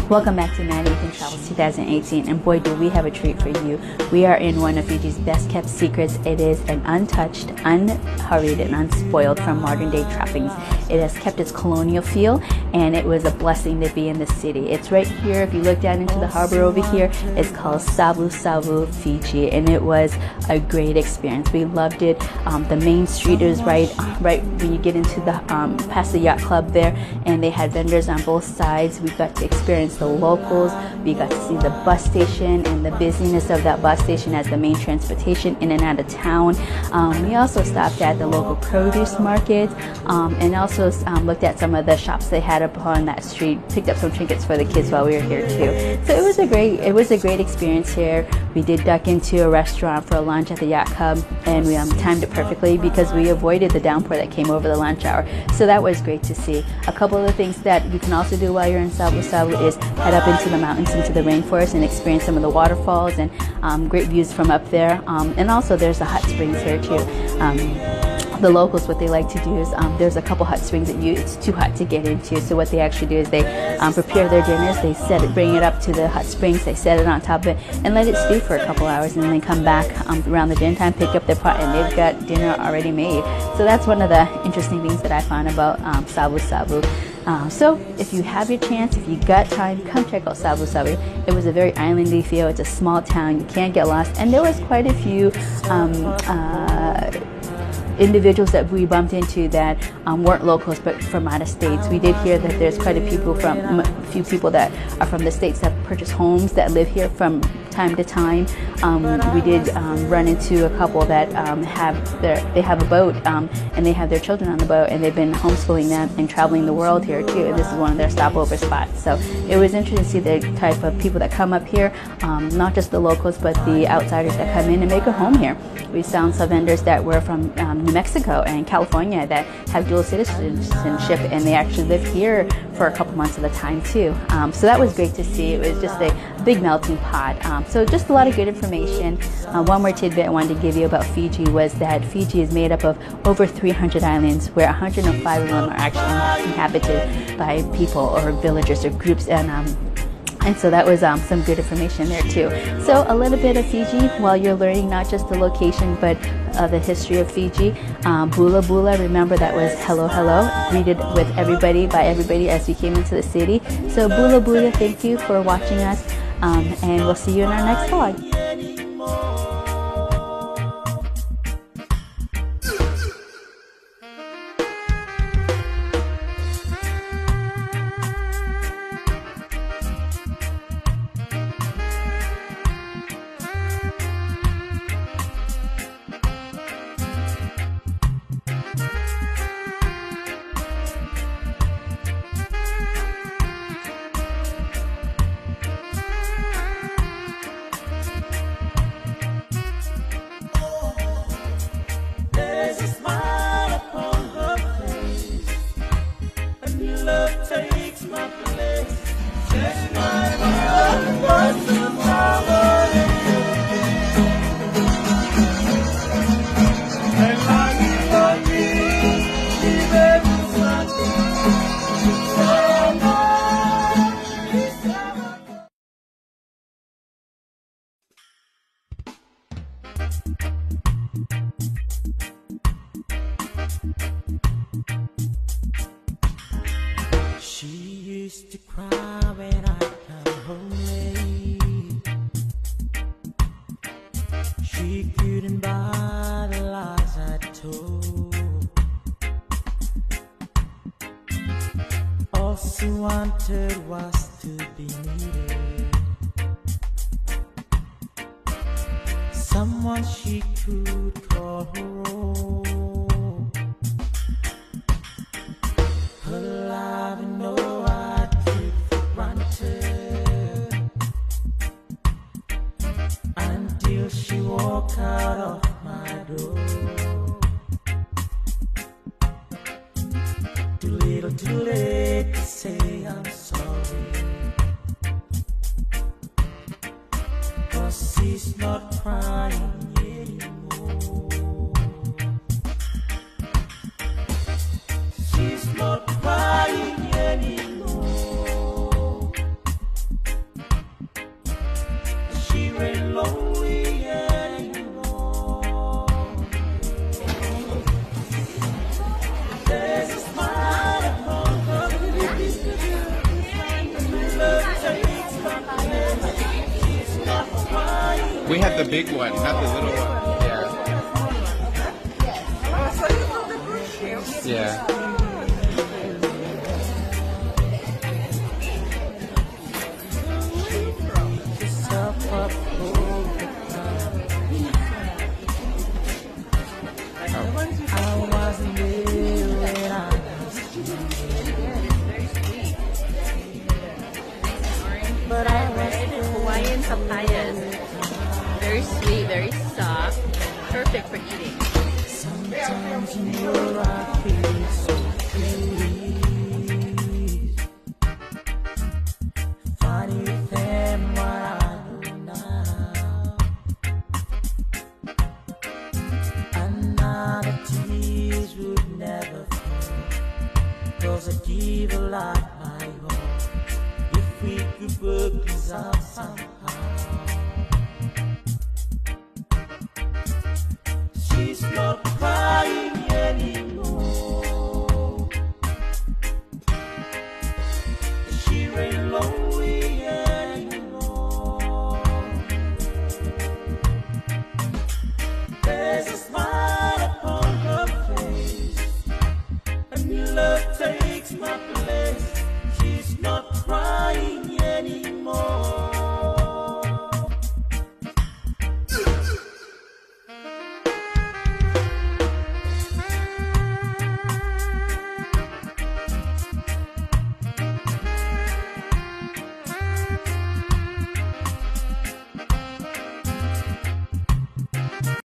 Welcome back to Man Ethan Travels 2018, and boy do we have a treat for you. We are in one of Fiji's best kept secrets. It is an untouched, unhurried, and unspoiled from modern day trappings. It has kept its colonial feel, and it was a blessing to be in the city. It's right here. If you look down into the harbor over here, it's called Savusavu, Fiji, and it was a great experience. We loved it. The main street is right when you get into the past the yacht club there, and they had vendors on both sides. We got to experience the locals. We got to see the bus station and the busyness of that bus station as the main transportation in and out of town. We also stopped at the local produce market, and also looked at some of the shops they had up on that street. Picked up some trinkets for the kids while we were here too. So it was a great experience here. We did duck into a restaurant for a lunch at the yacht club, and we timed it perfectly because we avoided the downpour that came over the lunch hour. So that was great to see. A couple of the things that you can also do while you're in Savusavu is head up into the mountains, into the rainforest, and experience some of the waterfalls and great views from up there. And also there's the hot springs here too. The locals, what they like to do is there's a couple hot springs that it's too hot to get into. So what they actually do is they prepare their dinners. They bring it up to the hot springs. They set it on top of it and let it stew for a couple hours, and then they come back around the dinner time, pick up their pot, and they've got dinner already made. So that's one of the interesting things that I found about Savusavu. So if you have your chance, if you got time, come check out Savusavu. It was a very islandy feel. It's a small town. You can't get lost, and there was quite a few individuals that we bumped into that weren't locals but from out of states. We did hear that there's quite a few people that are from the states that purchase homes that live here from time to time. We did run into a couple that have a boat and they have their children on the boat, and they've been homeschooling them and traveling the world here too, and this is one of their stopover spots. So it was interesting to see the type of people that come up here, not just the locals but the outsiders that come in and make a home here. We found some vendors that were from New Mexico and California that have dual citizenship, and they actually live here for a couple months at a time too. So that was great to see. It was just a big melting pot. So just a lot of good information. One more tidbit I wanted to give you about Fiji was that Fiji is made up of over 300 islands, where 105 of them are actually inhabited by people or villagers or groups, and so that was some good information there too. So a little bit of Fiji while you're learning not just the location but the history of Fiji. Bula Bula, remember that was hello hello, greeted with everybody by everybody as we came into the city. So Bula Bula, thank you for watching us, and we'll see you in our next vlog. She used to cry when I come home late. She couldn't buy the lies I told. All she wanted was to be needed, someone she could call her own. Her love, no, I took for granted, until she walked out of my door. Too little, too late to say I'm sorry, 'cause she's not crying anymore. we had the big one, not the little one. Yeah. Yeah. Hawaiian papayas. Very sweet, very soft. Perfect for eating. Sometimes in your I feel so pleased. Funny thing what I know now. Another tears would never fall. 'Cause a devil like my heart. If we could work this out somehow.